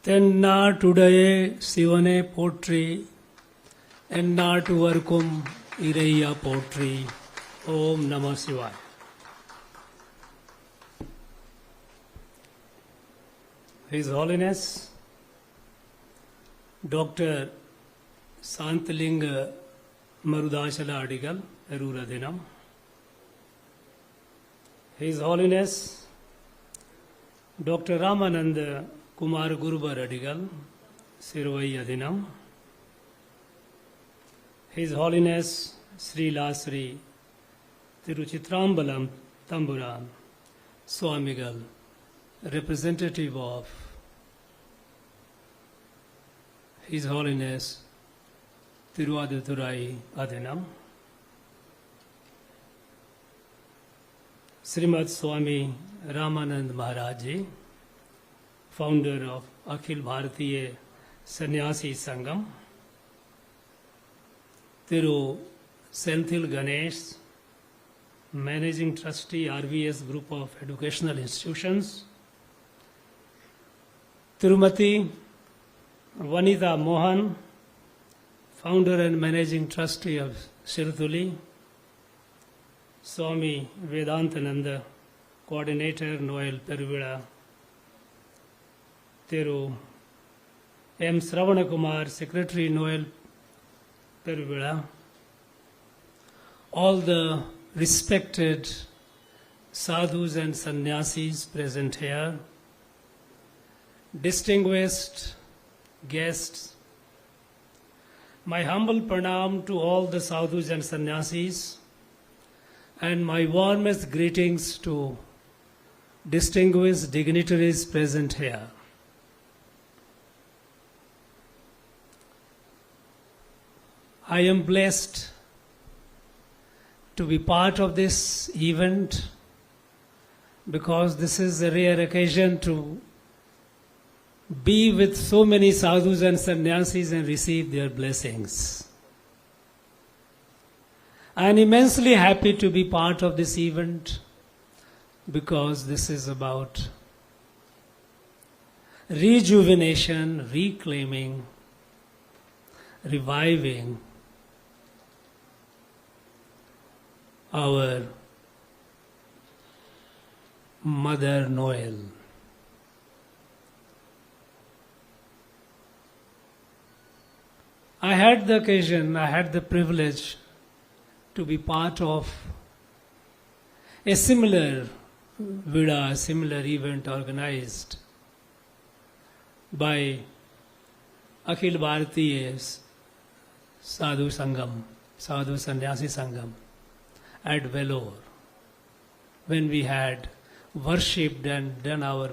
தென்னாட்டுடைய சிவனே போற்றி, எந்நாட்டுவர்க்கும் இறையா போற்றி. ஓம் நம சிவாய். His Holiness Dr. Santalinga Marudachala Adigal, Erura Dinam. His Holiness Dr. Ramananda Kumar Gurubar Adigal, Sirvaya Dinam. His Holiness Sri Lasri Tiruchitrambalam Tamburan Swamigal, representative of His Holiness Tiruvadurai Adinam, Srimad Swami Ramanand Maharaji, founder of Akhil Bharatiya Sannyasi Sangam, Thiru Senthil Ganesh, Managing Trustee RVS Group of Educational Institutions, Tirumati Vanita Mohan, founder and managing trustee of Sirthuli, Swami Vedantananda, coordinator Noel Peruvila, Thiru M. Sravanakumar, secretary Noel Peruvila, all the respected sadhus and sannyasis present here, distinguished guests, my humble pranam to all the sadhus and sannyasis, and my warmest greetings to distinguished dignitaries present here. I am blessed to be part of this event because this is a rare occasion to be with so many sadhus and sannyasis and receive their blessings. I am immensely happy to be part of this event because this is about rejuvenation, reclaiming, reviving our Mother Noel. I had the occasion, I had the privilege to be part of a similar Vida, similar event organized by Akhil Bharatiya Sadhu Sangam, Sadhu Sannyasi Sangam at Vellore, when we had worshipped and done our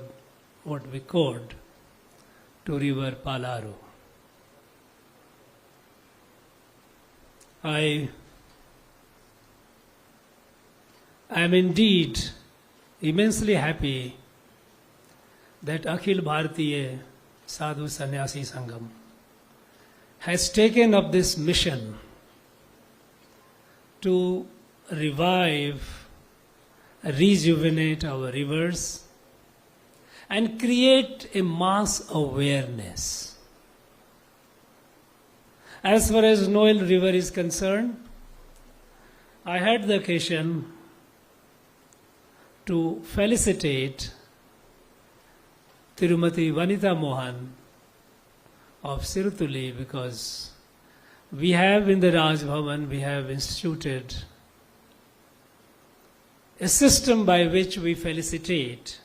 what we called to river Palaru. I am indeed immensely happy that Akhil Bharatiya Sadhu Sannyasi Sangam has taken up this mission to revive, rejuvenate our rivers and create a mass awareness. As far as Noel River is concerned, I had the occasion to felicitate Tirumati Vanita Mohan of Sirthuli because we have in the Raj Bhavan, we have instituted a system by which we felicitate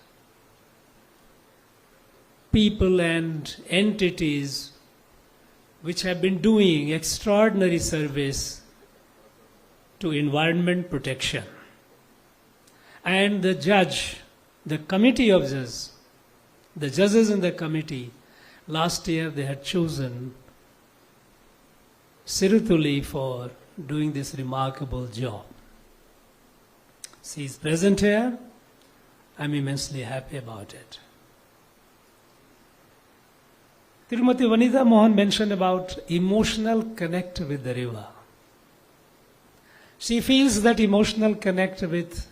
people and entities which have been doing extraordinary service to environment protection. And the judge, the committee of judges, the judges in the committee, last year they had chosen Sirthuli for doing this remarkable job. She is present here. I'm immensely happy about it. Tirumati Vanita Mohan mentioned about emotional connect with the river. She feels that emotional connect with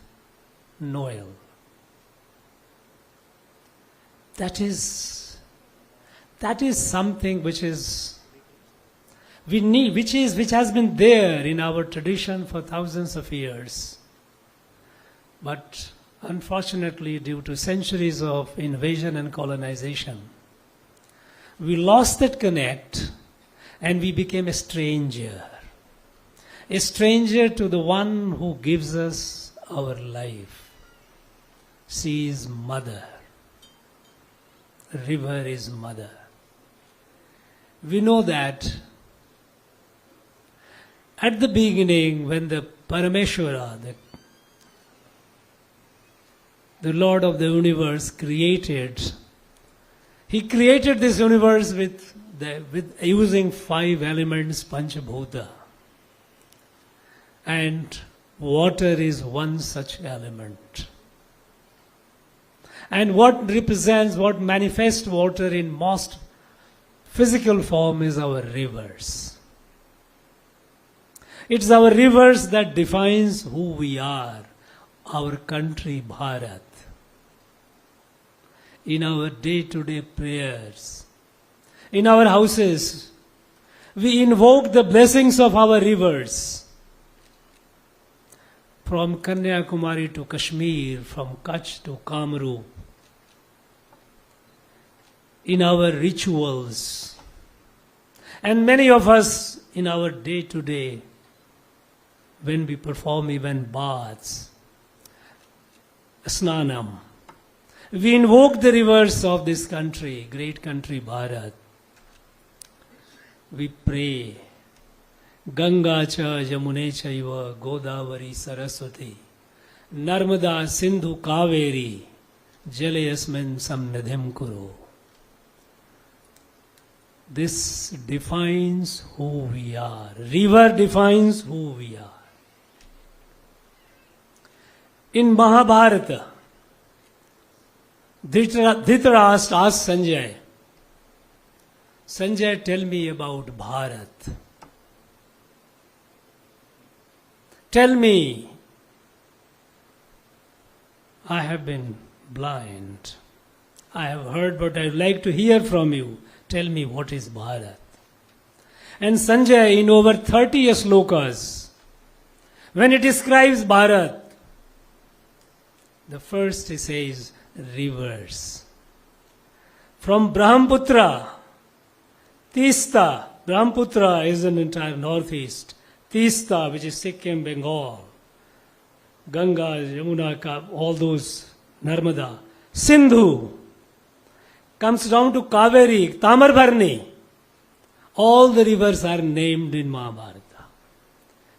Noel. That is that is something which is we need, which has been there in our tradition for thousands of years. But unfortunately, due to centuries of invasion and colonization, we lost that connect and we became a stranger. A stranger to the one who gives us our life. She is mother. River is mother. We know that at the beginning, when the Parameshwara, the Lord of the universe, created, He created this universe with using 5 elements, Panchabhuta. And water is one such element. And what manifests water in most physical form is our rivers. It's our rivers that defines who we are, our country Bharat. In our day-to-day prayers, in our houses, we invoke the blessings of our rivers. From Kanyakumari to Kashmir, from Kutch to Kamrup, in our rituals, and many of us in our day-to-day, when we perform even baths, snanam, we invoke the rivers of this country, great country Bharat. We pray, Ganga cha Yamune chaiva Godavari Saraswati Narmada Sindhu Kaveri Jalayasmin Samnidhim Kuru. This defines who we are. River defines who we are. In Mahabharata, Dhritarashtra asked Sanjay, Sanjay, tell me about Bharat. Tell me, I have been blind. I have heard, but I would like to hear from you. Tell me, what is Bharat? And Sanjay, in over 30 slokas, when it describes Bharat, the first he says, rivers. From Brahmaputra, Tista, Brahmaputra is an entire northeast. Tista, which is Sikkim, Bengal, Ganga, Yamuna, all those, Narmada. Sindhu comes down to Kaveri, Tamarbharni. All the rivers are named in Mahabharata.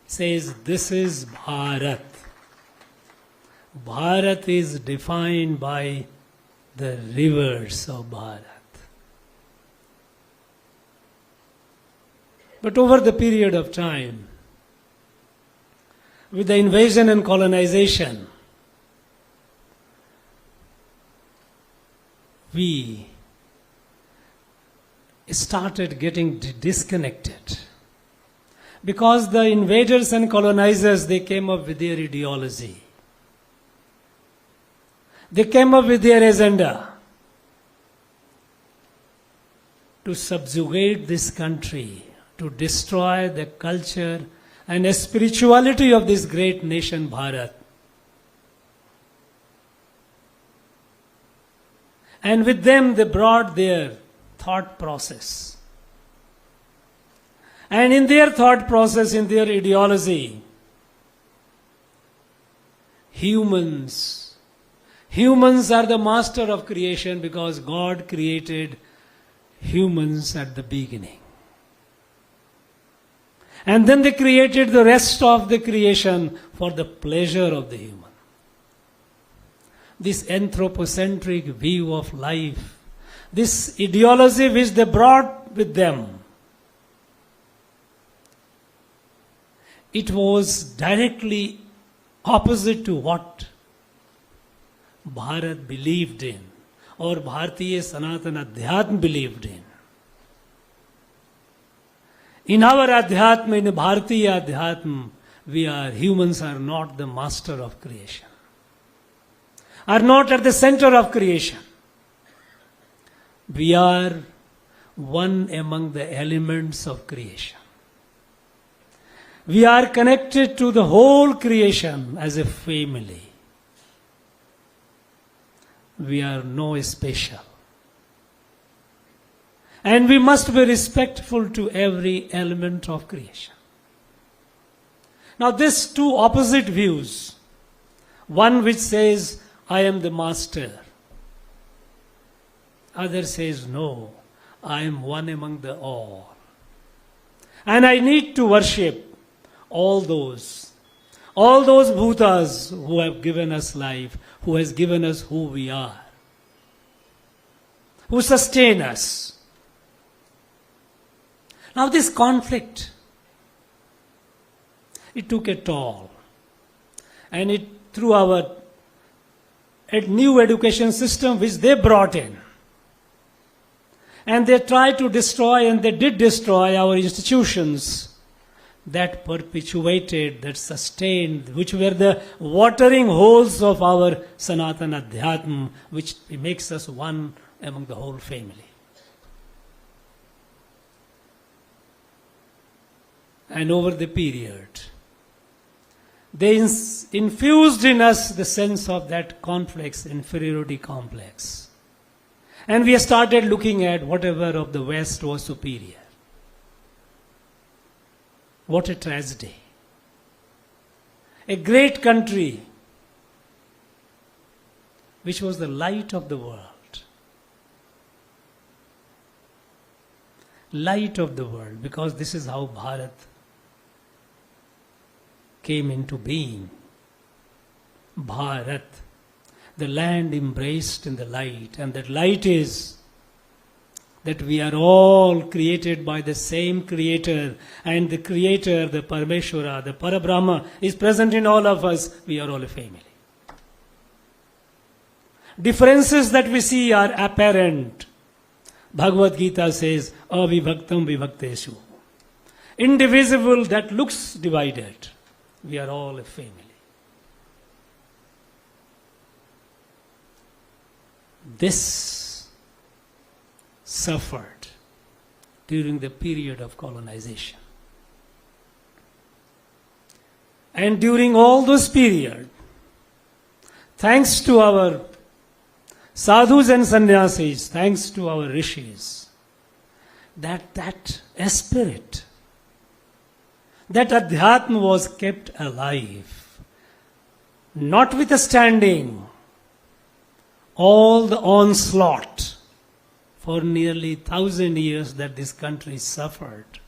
Says this is Bharat. Bharat is defined by the rivers of Bharat. But over the period of time, with the invasion and colonization, we started getting disconnected. Because the invaders and colonizers, they came up with their ideology. They came up with their agenda to subjugate this country, to destroy the culture and the spirituality of this great nation, Bharat. And with them they brought their thought process. And in their thought process, in their ideology, humans are the master of creation because God created humans at the beginning. And then they created the rest of the creation for the pleasure of the human. This anthropocentric view of life, this ideology which they brought with them, it was directly opposite to what Bharat believed in, or Bharatiya Sanatana Adhyatma believed in. In our Adhyatma, in Bharatiya Adhyatma, humans are not the master of creation, are not at the center of creation. We are one among the elements of creation. We are connected to the whole creation as a family. We are no special. And we must be respectful to every element of creation. Now these two opposite views, one which says, I am the master. Other says, no, I am one among the all. And I need to worship all those bhutas who have given us life, who has given us who we are, who sustain us. Now this conflict, it took a toll. And it through our new education system which they brought in. And they tried to destroy, and they did destroy our institutions that perpetuated, that sustained, which were the watering holes of our Sanatana Adhyatma, which makes us one among the whole family. And over the period, they infused in us the sense of that complex, inferiority complex. And we started looking at whatever of the West was superior. What a tragedy. A great country, which was the light of the world. Light of the world, because this is how Bharat came into being. Bharat, the land embraced in the light, and that light is that we are all created by the same Creator, and the Creator, the Parameshwara, the Parabrahma is present in all of us. We are all a family. Differences that we see are apparent. Bhagavad Gita says, avibhaktam vibhakteshu. Indivisible that looks divided. We are all a family. This suffered during the period of colonization. And during all those periods, thanks to our sadhus and sannyasis, thanks to our rishis, that spirit, that adhyatma was kept alive, notwithstanding all the onslaught for nearly 1,000 years that this country suffered.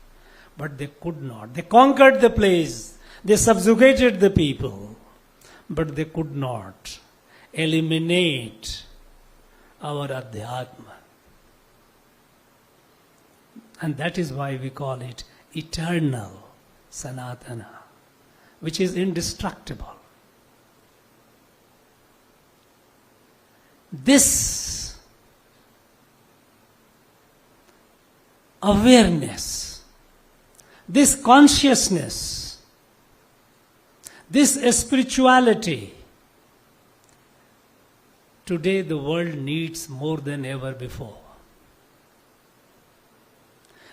But they could not. They conquered the place. They subjugated the people. But they could not eliminate our adhyatma. And that is why we call it eternal Sanatana, which is indestructible. This awareness, this consciousness, this spirituality, today the world needs more than ever before.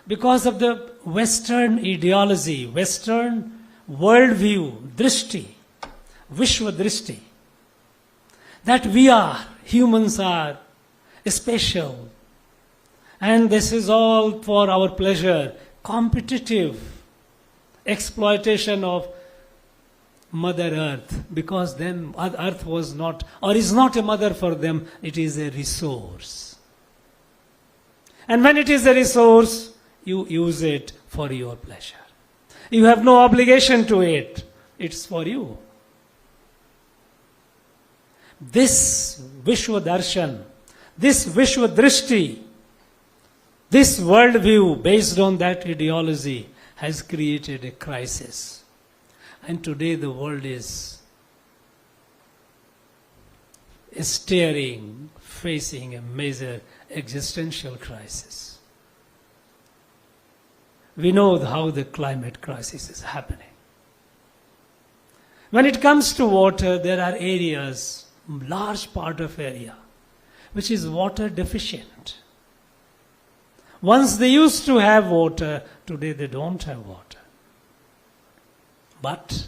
Because of the Western ideology, Western worldview, drishti, Vishwa drishti, that we are, humans are special, and this is all for our pleasure, competitive exploitation of Mother Earth, because then Earth was not, or is not a mother for them, it is a resource. And when it is a resource, you use it for your pleasure. You have no obligation to it. It's for you. This Vishwa Darshan, this Vishwa Drishti, this worldview based on that ideology has created a crisis. And today the world is facing a major existential crisis. We know how the climate crisis is happening. When it comes to water, there are areas, large part of area, which is water deficient. Once they used to have water, today they don't have water. But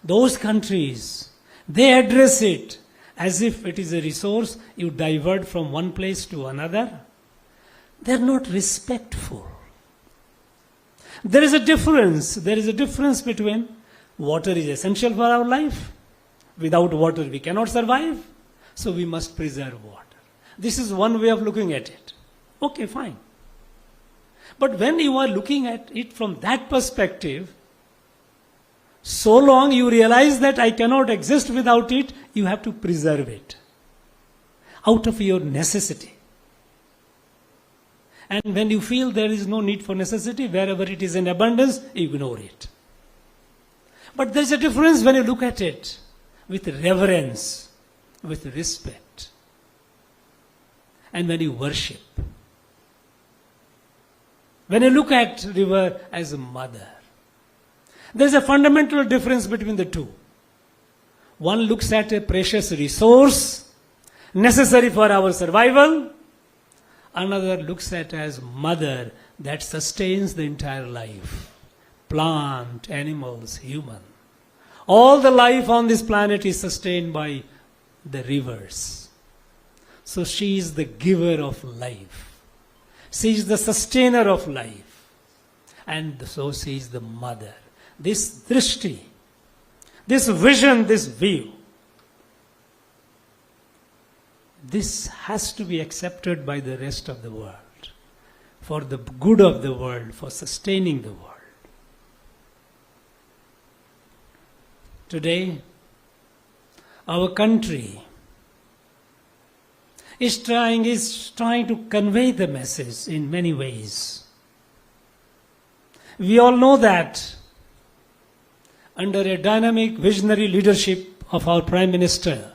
those countries, they address it as if it is a resource you divert from one place to another. They're not respectful. There is a difference. There is a difference between water is essential for our life. Without water we cannot survive. So we must preserve water. This is one way of looking at it. Okay, fine. But when you are looking at it from that perspective, so long you realize that I cannot exist without it, you have to preserve it out of your necessity. And when you feel there is no need for necessity, wherever it is in abundance, ignore it. But there is a difference when you look at it with reverence, with respect, and when you worship. When you look at river as a mother, there is a fundamental difference between the two. One looks at a precious resource necessary for our survival. Another looks at as mother that sustains the entire life. Plant, animals, human. All the life on this planet is sustained by the rivers. So she is the giver of life. She is the sustainer of life. And so she is the mother. This drishti, this vision, this view, this has to be accepted by the rest of the world for the good of the world, for sustaining the world. Today, our country is trying to convey the message in many ways. We all know that under a dynamic, visionary leadership of our Prime Minister,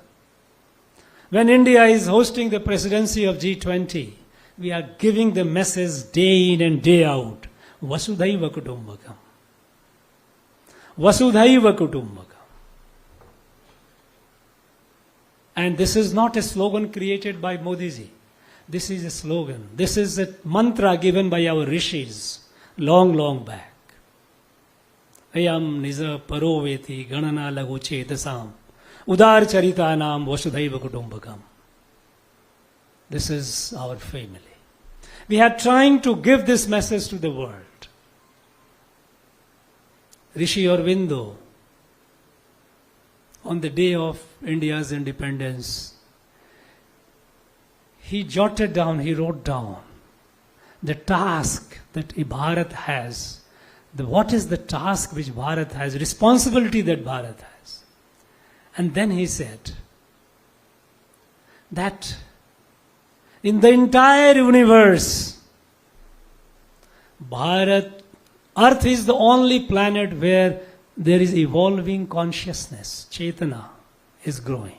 when India is hosting the presidency of G20, we are giving the message day in and day out, Vasudhaiva Kutumbakam. Vasudhaiva Kutumbakam. And this is not a slogan created by Modi ji. This is a slogan. This is a mantra given by our rishis long, long back. Ayam nija paroveti ganana lagu chetasam udar charitanam vasudhaiva kutumbakam. This is our family. We are trying to give this message to the world. Rishi Aurobindo, on the day of India's independence, he wrote down the task that Bharat has. What is the task which Bharat has, responsibility that Bharat has. And then he said that in the entire universe, Earth is the only planet where there is evolving consciousness. Chaitana is growing.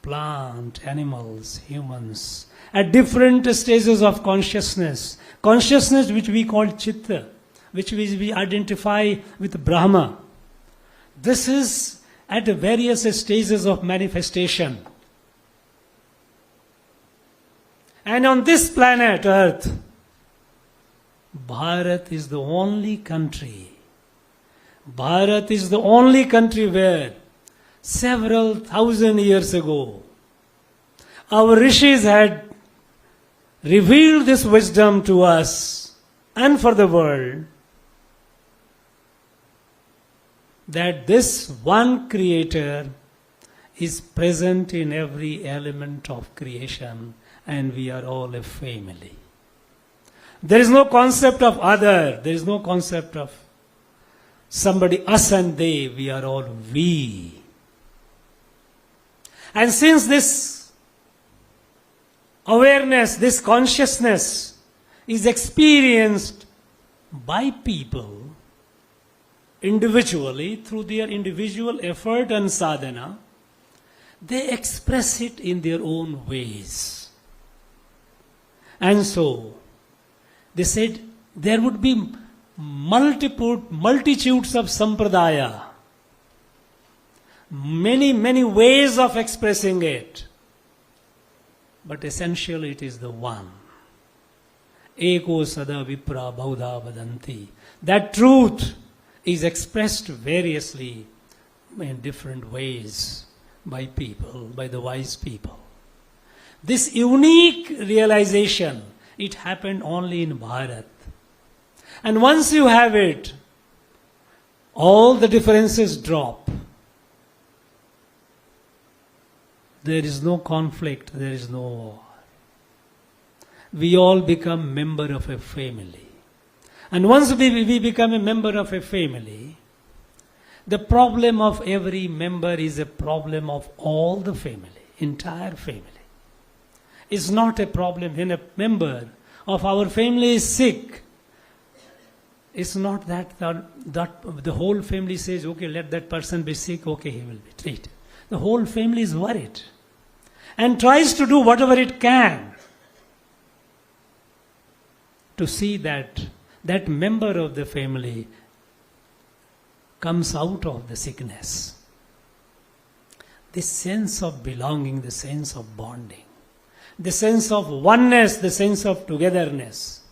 Plant, animals, humans, at different stages of consciousness. Consciousness which we call Chitta, which we identify with Brahma. This is at various stages of manifestation. And on this planet Earth, Bharat is the only country. Bharat is the only country where several thousand years ago our rishis had revealed this wisdom to us and for the world, that this one creator is present in every element of creation and we are all a family. There is no concept of other, there is no concept of somebody, us and they, we are all we. And since this awareness, this consciousness is experienced by people individually through their individual effort and sadhana, they express it in their own ways. And so, they said there would be multitudes of sampradaya, many ways of expressing it, but essentially it is the one. Eko sada vipra baudha vadanti. That truth is expressed variously in different ways by people, by the wise people. This unique realization, it happened only in Bharat. And once you have it, all the differences drop. There is no conflict, there is no war. We all become member of a family. And once we become a member of a family, the problem of every member is a problem of all the family, entire family. It's not a problem when a member of our family is sick. It's not that the whole family says, okay, let that person be sick, okay, he will be treated. The whole family is worried and tries to do whatever it can to see that that member of the family comes out of the sickness. This sense of belonging, the sense of bonding, the sense of oneness, the sense of togetherness.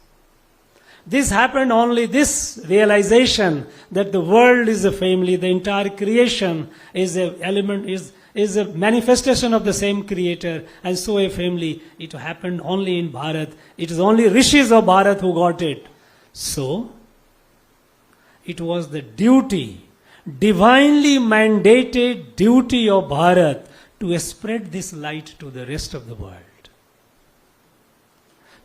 This happened only, this realization that the world is a family, the entire creation is a element, is a manifestation of the same creator, and so a family. It happened only in Bharat. It is only rishis of Bharat who got it. So, it was the duty, divinely mandated duty of Bharat to spread this light to the rest of the world.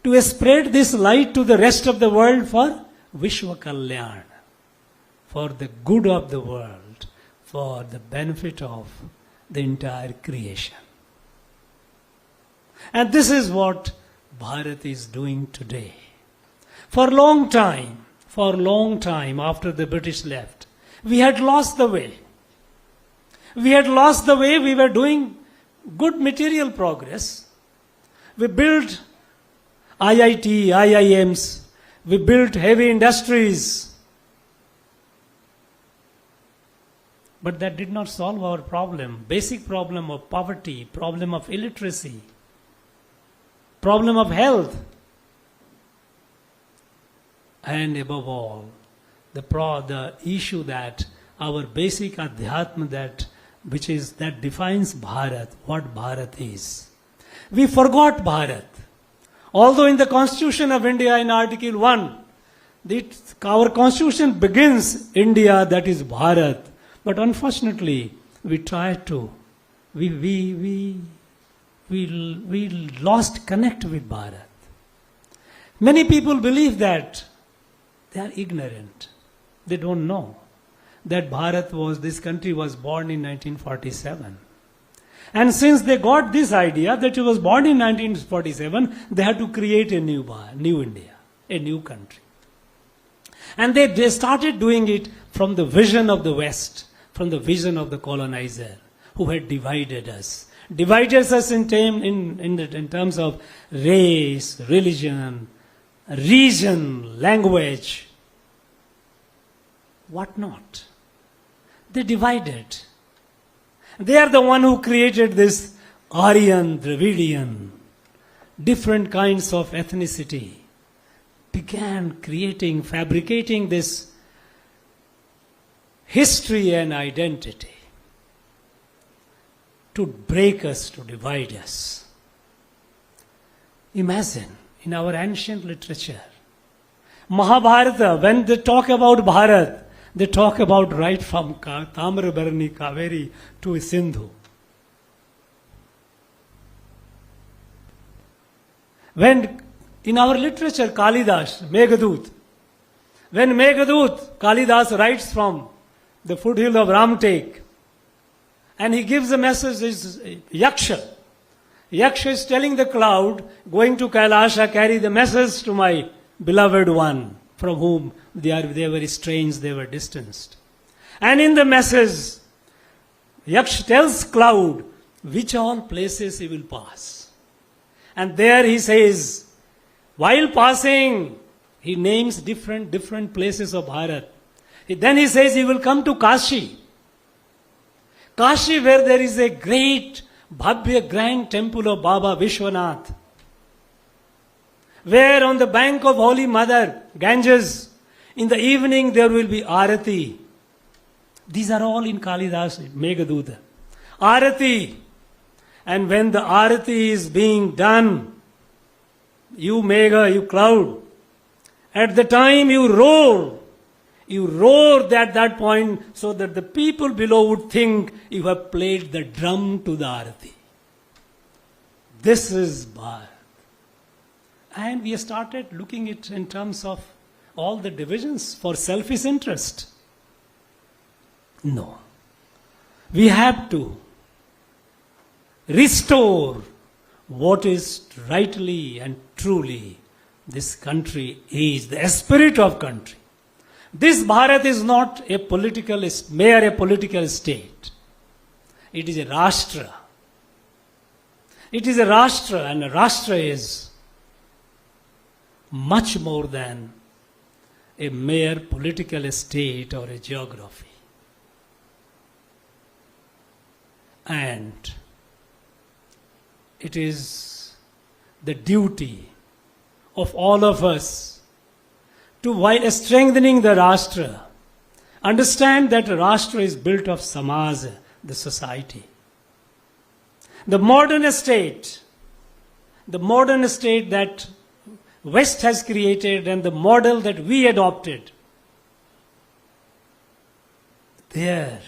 To spread this light to the rest of the world for Vishwa Kalyan, for the good of the world, for the benefit of the entire creation. And this is what Bharat is doing today. For a long time after the British left, we had lost the way. We had lost the way. We were doing good material progress. We built IIT, IIMs. We built heavy industries. But that did not solve our problem. Basic problem of poverty, problem of illiteracy, problem of health. And above all, the issue that our basic adhyatma that defines Bharat, what Bharat is. We forgot Bharat. Although in the Constitution of India in Article 1, our Constitution begins India, that is Bharat. But unfortunately, we lost connect with Bharat. Many people believe that they are ignorant. They don't know that this country was born in 1947. And since they got this idea that it was born in 1947, they had to create a new India, a new country. And they started doing it from the vision of the West, from the vision of the colonizer who had divided us. Divided us in terms of race, religion, region, language, what not. They divided. They are the one who created this Aryan, Dravidian, different kinds of ethnicity, began fabricating this history and identity to break us, to divide us. Imagine, in our ancient literature, Mahabharata, when they talk about Bharat, they talk about right from Tamrabarni, Kaveri to Sindhu. When in our literature, Kalidas, Meghdut, when Meghdut, Kalidas writes from the foothill of Ramtek, and he gives a message, is Yaksha. Yaksha is telling the cloud, going to Kailasha, carry the message to my beloved one, from whom they were estranged, they were distanced. And in the message, Yaksha tells cloud which all places he will pass. And there he says, while passing, he names different places of Bharat. Then he says he will come to Kashi. Kashi, where there is a great, bhavya, grand temple of Baba Vishwanath. where on the bank of Holy Mother, Ganges, in the evening there will be Arati. These are all in Kalidas, Meghaduta. Arati. And when the Arati is being done, you Megha, you cloud, at the time you roar. You roar at that point so that the people below would think you have played the drum to the Arati. This is Bharat. And we started looking at it in terms of all the divisions for selfish interest. No. We have to restore what is rightly and truly this country is, the spirit of country. This Bharat is not a mere political state. It is a Rashtra. It is a Rashtra, and a Rashtra is much more than a mere political state or a geography. And it is the duty of all of us to, while strengthening the Rashtra, understand that Rashtra is built of Samaj, the society. The modern state that West has created and the model that we adopted, there